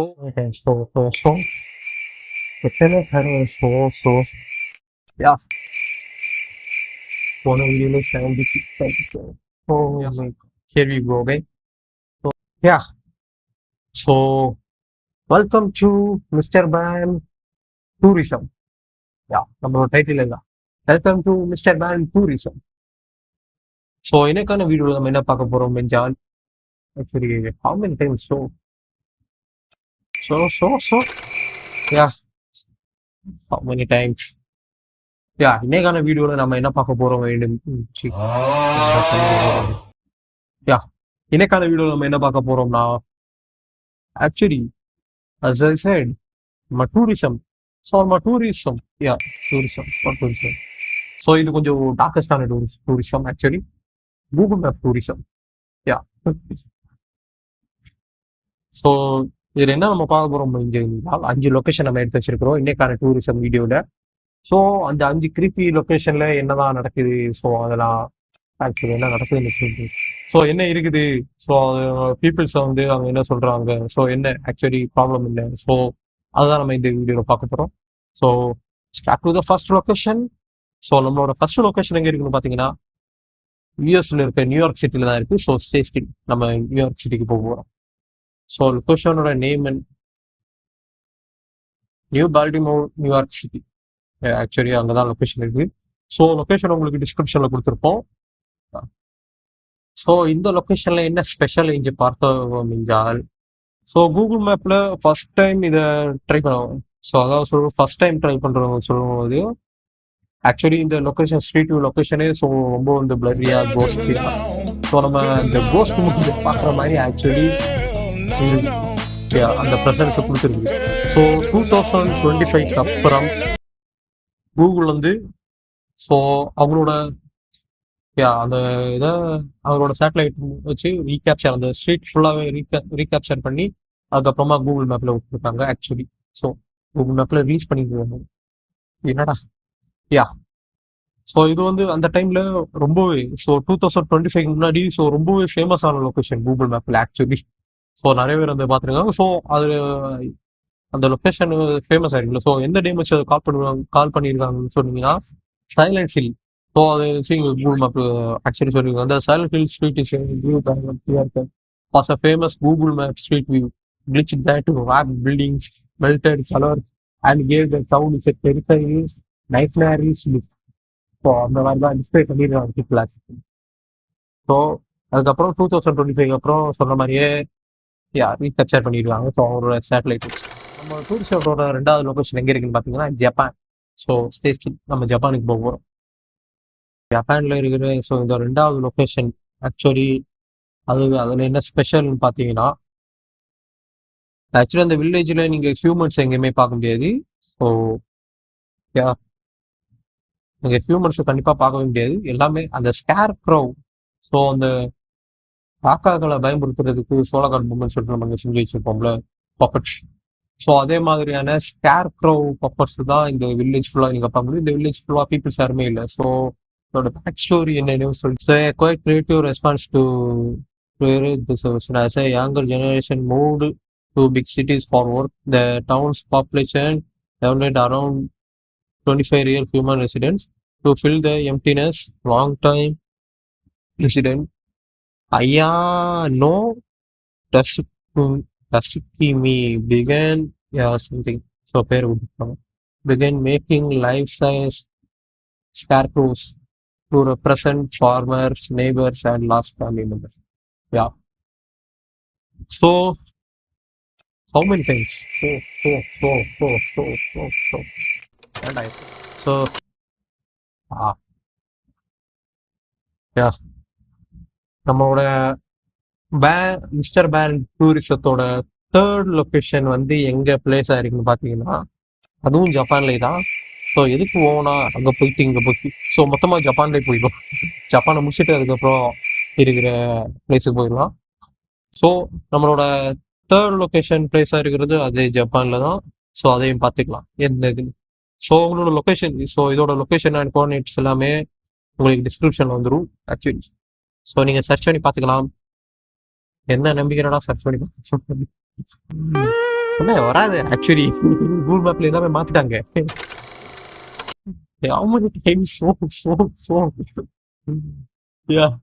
Okay, so, எத்தனை தடவை yeah, போன வீடியோல 76 oh Yeah. my god, here we go, okay, yeah, so welcome to Mr. Ban Tourism, yeah, நம்மளோட title எல்லாம் welcome to mister Ban tourism. So இன்னைக்கான வீடியோவில் நம்ம என்ன பார்க்க போறோம் என்றால் actually how many times so yeah, how many times yeah இன்னைக்கான வீடியோவில் நம்ம என்ன பார்க்க போறோம் யா இன்னைக்கான வீடியோவில் நம்ம என்ன பார்க்க போறோம்னா actually as I said tourism yeah tourism so இது கொஞ்சம் டார்க்கஸ்டான tourism actually Google map tourism yeah so இதில் என்ன நம்ம பார்க்க போறோம் இங்கே 5 லொக்கேஷன் நம்ம எடுத்து வச்சிருக்கிறோம் இன்னைக்கான டூரிசம் வீடியோவில். ஸோ அந்த 5 கிரிப்பி லொக்கேஷன்ல என்னதான் நடக்குது, ஸோ அதெல்லாம் ஆக்சுவலி என்ன நடக்குதுன்னு ஸோ என்ன இருக்குது, ஸோ பீப்புள்ஸ் வந்து அவங்க என்ன சொல்றாங்க, ஸோ என்ன ஆக்சுவலி ப்ராப்ளம் இல்லை, ஸோ அதுதான் நம்ம இந்த வீடியோவில் பார்க்க போகிறோம். So start to the first location. So நம்மளோட ஃபர்ஸ்ட் லொக்கேஷன் எங்கே இருக்குன்னு பார்த்தீங்கன்னா யூஎஸ்ல இருக்க நியூயார்க் சிட்டியில் தான் இருக்குது. ஸோ ஸ்டே ஸ்டில் நம்ம நியூயார்க் சிட்டிக்கு போக போகிறோம். ஸோ லொக்கேஷனோட name New Baltimore New York city. Actually அங்கே தான் லொக்கேஷன் இருக்குது. ஸோ லொக்கேஷன் உங்களுக்கு டிஸ்கிரிப்ஷனில் கொடுத்துருப்போம். ஸோ இந்த லொக்கேஷனில் என்ன ஸ்பெஷல் இங்கே பார்த்தோம் என்றால், ஸோ கூகுள் மேப்பில் ஃபர்ஸ்ட் டைம் இதை ட்ரை பண்ணுவோம். ஸோ அதாவது ஃபர்ஸ்ட் டைம் ட்ரை பண்ணுறவங்க சொல்லும்போது ஆக்சுவலி இந்த லொக்கேஷன் ஸ்ட்ரீட் வியூ லொக்கேஷனே ஸோ ரொம்ப வந்து பிளரியாக கோஸ்டியாக, ஸோ நம்ம இந்த கோஸ்ட் மூவி பார்க்குற மாதிரி ஆக்சுவலி அந்த ப்ரெசன்ஸை கொடுத்துருக்கு. ஸோ 2025 அப்புறம் கூகுள் வந்து ஸோ அவங்களோட அந்த இதை அவங்களோட சேட்டலைட் வச்சு ரீகேப்சர் அந்த ஸ்ட்ரீட் ஃபுல்லாகவே ரீகேப்சர் பண்ணி அதுக்கப்புறமா கூகுள் மேப்பில் விட்டுருக்காங்க ஆக்சுவலி. ஸோ கூகுள் மேப்பில் ரிலீஸ் பண்ணிடுவாங்க. என்னடா யா ஸோ இது வந்து அந்த டைமில் ரொம்பவே ஸோ 2025 முன்னாடி ஸோ ரொம்பவே ஃபேமஸான லொக்கேஷன் கூகுள் மேப்பில் ஆக்சுவலி. ஸோ நிறைய பேர் வந்து பார்த்துருக்காங்க. ஸோ அது அந்த லொக்கேஷன் ஃபேமஸ் ஆயிருக்குல்ல. ஸோ எந்த டேம் வச்சு அதை கால் பண்ணியிருக்காங்கன்னு சொன்னீங்கன்னா சைலண்ட் ஹில். ஸோ அது கூகுள் மேப் ஆக்சுவலி சொல்லியிருக்காங்க. அந்த silent hill street is view was a famous Google map street view glitch that wrapped buildings, melted colors, and gave the town its a terrifying, nightmarish look. So அந்த மாதிரி தான் display பண்ணியிருக்காங்க people actually. So அதுக்கப்புறம் 2025 அப்புறம் சொன்ன மாதிரியே recapture பண்ணியிருக்காங்க. So அவங்களோட சேட்டலைட் நம்ம டூரிஸ்டோட 2வது லொக்கேஷன் எங்கே இருக்குன்னு பார்த்தீங்கன்னா ஜப்பான். ஸோ ஸ்டேஸ்டில் நம்ம ஜப்பானுக்கு போக போகிறோம். ஜப்பானில் இருக்கிற ஸோ இந்த 2வது லொக்கேஷன் ஆக்சுவலி அதில் என்ன ஸ்பெஷல்னு பார்த்தீங்கன்னா ஆக்சுவலி அந்த வில்லேஜில் நீங்கள் ஹியூமன்ஸ் எங்கேயுமே பார்க்க முடியாது. ஸோ நீங்கள் ஹியூமன்ஸை கண்டிப்பாக பார்க்கவே முடியாது. எல்லாமே அந்த ஸ்கேர் க்ரௌ, ஸோ அந்த காக்காக்களை பயன்படுத்துறதுக்கு சோழகாட் பொம்மைன்னு சொல்லிட்டு நம்ம செஞ்சு வச்சிருப்போம்ல பப்பட்ஸ். ஸோ அதே மாதிரியான ஸ்கேர் க்ரோ பப்பர்ஸ் தான் இந்த வில்லேஜ் ஃபுல்லாக நீங்கள் பார்க்க முடியும். இந்த வில்லேஜ் ஃபுல்லாக பீப்புள்ஸ் யாருமே இல்லை. ஸோ அதோட பேக் ஸ்டோரி என்னன்னு சொல்லிட்டு quite creative response to as a younger generation moved to big cities for work. The town's population developed around 25 real human residents to fill the emptiness. Long time resident ஐயா no Tasukimi began something. So பேர் விட்டுருப்பாங்க. Began making life-size scarecrows to represent farmers, neighbors, and lost family members. Yeah. So how many times? And I. So yeah. நம்மளோட mister pan டூரிசத்தோட 3rd location வந்து எங்க place ஆயிருக்குன்னு பார்த்தீங்கன்னா அதுவும் ஜப்பான்லே தான். So எதுக்கு போவோம்னா அங்கே போயிட்டு இங்கே போயிட்டு ஸோ மொத்தமாக ஜப்பான்லேயே போயிடும். ஜப்பானை முடிச்சுட்டு அதுக்கப்புறம் இருக்கிற பிளேஸுக்கு போயிடலாம். ஸோ நம்மளோட 3rd லொக்கேஷன் பிளேஸாக இருக்கிறது அதே ஜப்பானில் தான். ஸோ அதையும் பார்த்துக்கலாம் எந்த இது. ஸோ உங்களோட லொக்கேஷன், ஸோ இதோட லொக்கேஷன் அண்ட் கோஆர்டினேட்ஸ் எல்லாமே உங்களுக்கு டிஸ்கிரிப்ஷனில் வந்துடும் ஆக்சுவலி. ஸோ நீங்கள் சர்ச் பண்ணி பார்த்துக்கலாம். என்ன நம்பிக்கையோட சர்ச் பண்ணி என்ன வராது ஆக்சுவலி கூகுள் மேப்ல எல்லாமே மாத்திட்டாங்க. How many times so yeah.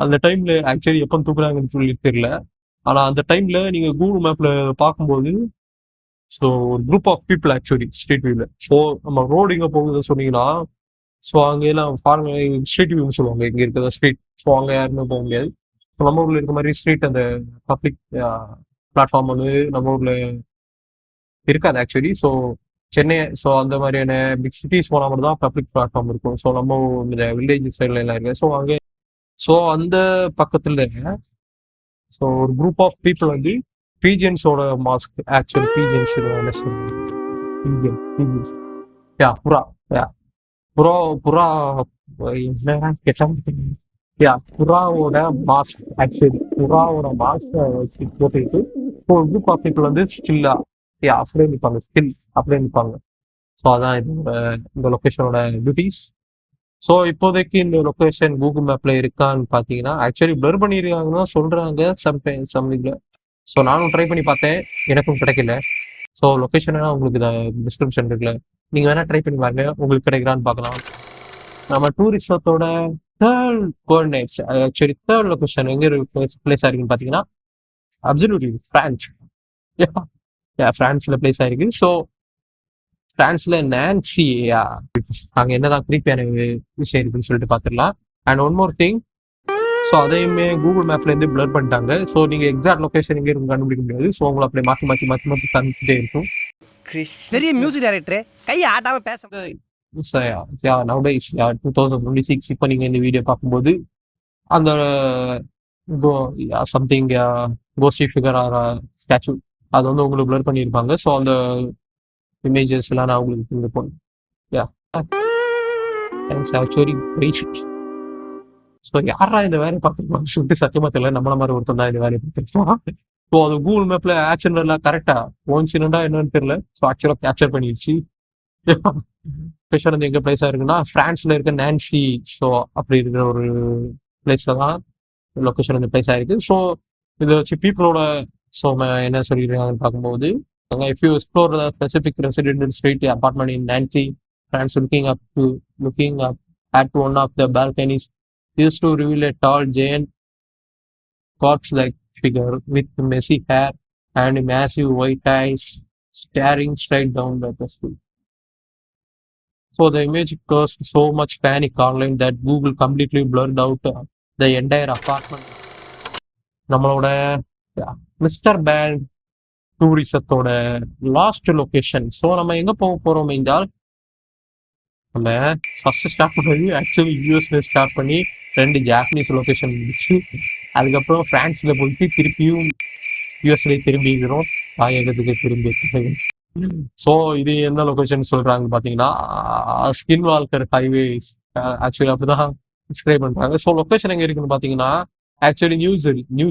அந்த டைம்ல ஆக்சுவலி எப்போ தூக்குறாங்கன்னு சொல்லி தெரியல. ஆனா அந்த டைம்ல நீங்க கூகுள் மேப்ல பார்க்கும்போது ஸோ ஒரு group of people actually street வியூல. ஸோ நம்ம ரோடு எங்க போகுதுன்னு சொன்னீங்கன்னா ஸோ அங்க எல்லாம் பாருங்க ஸ்ட்ரீட் வியூன்னு சொல்லுவாங்க இங்க இருக்கிற ஸ்ட்ரீட். ஸோ அங்க யாருமே போக முடியாது. ஸோ நம்ம ஊர்ல இருக்க மாதிரி ஸ்ட்ரீட் அந்த பப்ளிக் பிளாட்ஃபார்ம் வந்து நம்ம ஊர்ல இருக்காது ஆக்சுவலி. ஸோ சென்னை ஸோ அந்த மாதிரியான பிக் சிட்டிஸ் போனால் மட்டும் தான் பப்ளிக் பிளாட்ஃபார்ம் இருக்கும். ஸோ நம்ம இந்த வில்லேஜ் சைட்ல எல்லாம் இருக்கு. ஸோ அங்கே ஸோ அந்த பக்கத்துல ஸோ ஒரு குரூப் ஆஃப் பீப்புள் வந்து பீஜன்ஸோட மாஸ்க் ஆக்சுவல் பீஜன்ஸ் என்ன சொல்றாங்க பீஜன்ஸ் யா புறா யா புறா புறா என்னடா கேட்டா யா புறாவோட மாஸ்க் ஆக்சுவலி புறாவோட மாஸ்க் வச்சு போட்டுக்கிட்டு ஒரு குரூப் ஆஃப் பீப்புள் வந்து ஸ்கில்லா யா அப்படியே நிற்பாங்க ஸ்கில் அப்படியே நிற்பாங்க. ஸோ அதான் இந்த லொக்கேஷனோட பியூட்டிஸ். ஸோ இப்போதைக்கு இந்த லொக்கேஷன் கூகுள் மேப்ல இருக்கான்னு பார்த்தீங்கன்னா ஆக்சுவலி பிளர் பண்ணியிருக்காங்கன்னு தான் சொல்றாங்க சம்டைம் சம்திங்ல. ஸோ நானும் ட்ரை பண்ணி பார்த்தேன், எனக்கும் கிடைக்கல. ஸோ லொக்கேஷன் உங்களுக்கு டிஸ்கிரிப்ஷன் இருக்குல்ல, நீங்க வேணா ட்ரை பண்ணி பாருங்க, உங்களுக்கு கிடைக்கிறான்னு பார்க்கலாம். நம்ம டூரிஸ்டத்தோட third coordinates actually third location எங்க பிளேஸ் ஆயிருக்குன்னு பார்த்தீங்கன்னா அப்சல்யூட்லி பிரான்ஸ். பிரான்ஸ்ல பிளேஸ் ஆயிருக்கு. ஸோ பிரான்ஸ்ல நான்சி அங்க என்னதான் கிரீப்பியான விஷயம் இருக்குன்னு சொல்லிட்டு பார்த்துடலாம். And one more thing, so அதையுமே கூகுள் மேப்ல இருந்து பிளர் பண்ணிட்டாங்க. ஸோ நீங்க எக்ஸாக்ட் லொகேஷன் எங்க இருக்கு கண்டுபிடிக்க முடியாது. ஸோ உங்களை அப்படியே மாற்றி மாற்றி மாற்றி மாற்றி தந்துட்டே இருக்கும். பெரிய மியூசிக் டைரக்டர் கையை ஆட்டாம பேச நவடேஸ் 2026 இப்போ நீங்க இந்த வீடியோ பார்க்கும்போது அந்த சம்திங் கோஸ்டி ஃபிகர் ஆர் ஸ்டாச்சு அது வந்து உங்களுக்கு பிளர் பண்ணியிருப்பாங்க. ஸோ அந்த இமேஜஸ் எல்லாம் நான் உங்களுக்கு இங்கே போனேன். Yeah thanks actually price. So யாரா இந்த வேலையை பார்த்துருப்பான்னு சொல்லிட்டு சத்தியமா தெரியல. நம்மள மாதிரி ஒருத்தன் தான் இந்த வேலையை பார்த்துருப்பான். ஸோ அது கூகுள் மேப்ல ஆக்சிடென்ட் எல்லாம் கரெக்டா கோஇன்சிடென்டா என்னன்னு தெரியல. ஸோ ஆக்சுவலா கேப்சர் பண்ணிடுச்சு. ஸ்பெஷல் வந்து எங்க பிளேஸா இருக்குன்னா பிரான்ஸ்ல இருக்க நான்சி ஸோ அப்படி இருக்கிற ஒரு பிளேஸ்ல தான் லொக்கேஷன் வந்து பிளேஸ் ஆயிருக்கு. ஸோ இதை வச்சு பீப்புளோட ஸோ என்ன சொல்லியிருக்காங்கன்னு பார்க்கும்போது if you explore the specific residential street apartment in Nancy, France, looking up at one of the balconies used to reveal a tall giant corpse-like figure with messy hair and massive white eyes staring straight down at the street. So the image caused so much panic online that Google completely blurred out the entire apartment. நம்மளோட mister band டூரிசத்தோட last location. So நம்ம எங்க போக போறோம் என்றால் நம்ம first start பண்ணி actually யூஎஸ்ல ஸ்டார்ட் பண்ணி 2 ஜாப்பனீஸ் லொகேஷன் முடிச்சு அதுக்கப்புறம் பிரான்ஸ்ல போயிட்டு திருப்பியும் யூஎஸ்ல திரும்பிக்கிறோம் தாயகத்துக்கு திரும்பி. ஸோ இது என்ன லொகேஷன் சொல்றாங்க பாத்தீங்கன்னா ஸ்கின் வால்கர் ஹைவே ஆக்சுவலி அப்படிதான் டிஸ்கிரைப் பண்றாங்க. ஸோ லொகேஷன் எங்க இருக்குன்னு பாத்தீங்கன்னா actually New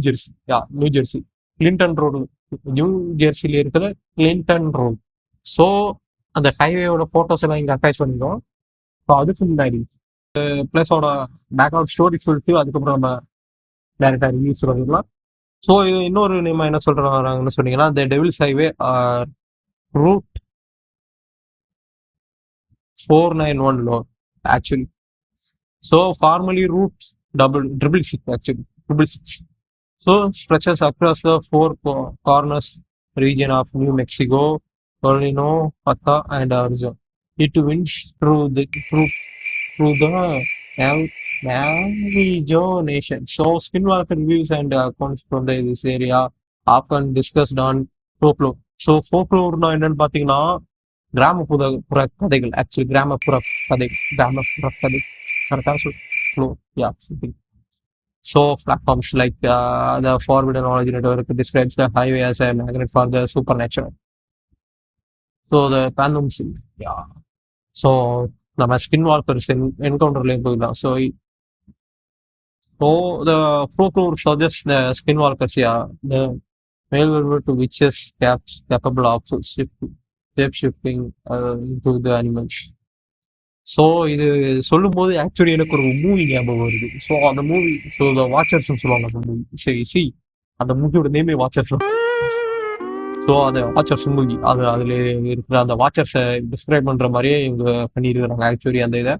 Jersey Clinton road New ஜெர்சியில இருக்கிற கிளின்டன் ரோடு. ஸோ அந்த ஹைவேயோட போட்டோஸ் எல்லாம் இங்க அட்டாச் பண்ணிடுவோம். ஸோ அதுக்கு முன்னாடி பிளஸோட பேக்ரவுண்ட் ஸ்டோரி சொல்லிட்டு அதுக்கப்புறம் நம்ம டேரக்டா ரிவ்யூஸ் வந்துடலாம். ஸோ இது இன்னொரு நேம் என்ன சொல்றாங்கன்னு சொன்னீங்கன்னா த டெவில்ஸ் ஹைவே ரூட் 491 லோ actually. So formally route 666 actually 666. So stretches across the 4 corners region of New Mexico, Colorado, Utah, and Arizona. It winds through the Navajo Nation. So skinwalker reviews and accounts from this area often discussed on folklore. So folklore என்னன்னு பாத்தீங்கன்னா கிராமப்புற கதைகள் actually கிராமப்புற கதை கரெக்டா சொல்லுவோம். So platforms like the Forbidden Knowledge Network describes the highway as a magnet for the supernatural. So the Pandums, so நம்ம skin வால்கர்ஸ் என்கவுண்டர்லேயும் போயிடலாம். So the folklore suggests the skinwalkers, the male were to witches capable of shape-shifting into the animals. So இது சொல்லும் போது actually எனக்கு ஒரு movie ஞாபகம் வருது. So அந்த மூவி த வாட்சர்ஸ் சொல்லுவாங்க அந்த மூவி. சரி அந்த மூவியோட நேமே வாட்சர்ஸ். ஸோ அந்த வாட்சர்ஸ் மூவி அது அதில் இருக்கிற அந்த வாட்சர்ஸை டிஸ்கிரைப் பண்ணுற மாதிரியே இவங்க பண்ணியிருக்கிறாங்க ஆக்சுவலி அந்த இதை.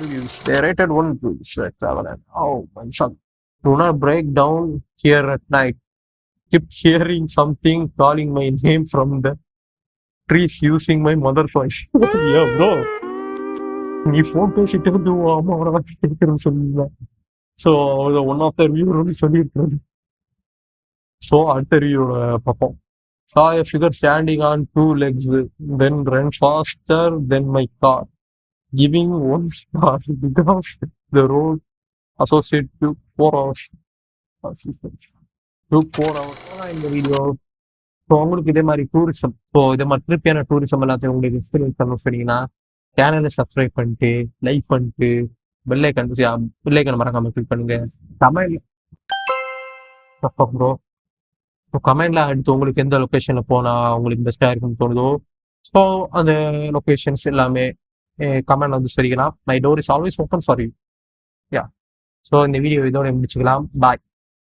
Reviews. They rated 1 to Traveler. Oh my son. Do not break down here at night. Keep hearing something calling my name from the trees using my mother's voice. Yeah, bro. நீ phone பேசிட்டு வந்து உன் அம்மாவோட வாட்சி கேட்கறேன்னு சொல்லுங்க. So one of the review வந்து சொல்லியிருக்கிறது. ஸோ அடுத்த ரிவ்யூவோட பார்ப்போம். Saw a figure standing on 2 legs, then ran faster than my car, giving 1 star because the road associated took 4 hours. Assistance. Took 4 hours. இந்த வீடியோ ஸோ உங்களுக்கு இதே மாதிரி tourism இதே மாதிரி திருப்பியான டூரிசம் எல்லாத்தையும் உங்களுக்கு எக்ஸ்பீரியன்ஸ் பண்ணணும் சொன்னீங்கன்னா சேனலை சப்ஸ்கிரைப் பண்ணிட்டு லைக் பண்ணிட்டு பெல்லைக்கன் மறக்காம கிளிக் பண்ணுங்க. கமெண்ட் ப்ரோ ஸோ கமெண்ட்ல அடுத்து உங்களுக்கு எந்த லொக்கேஷனில் போனால் உங்களுக்கு பெஸ்ட்டாக இருக்குன்னு தோணுதோ ஸோ அந்த லொக்கேஷன்ஸ் எல்லாமே கமெண்ட் வந்து சொல்லிக்கலாம். My door is always open for you. Yeah so இந்த வீடியோ இதோட முடிச்சுக்கலாம். பாய்.